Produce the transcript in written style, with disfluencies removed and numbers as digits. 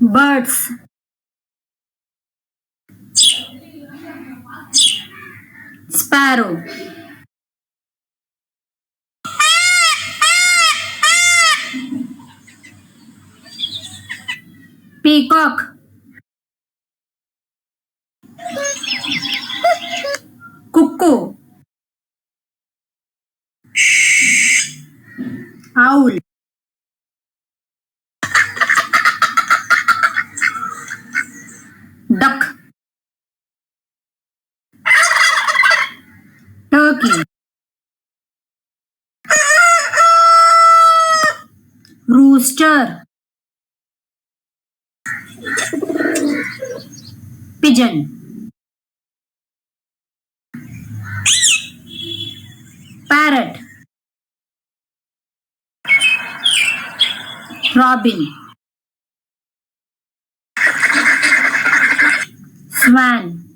birds, sparrow, peacock, cuckoo, owl, duck, turkey, rooster, pigeon, parrot, robin, swan,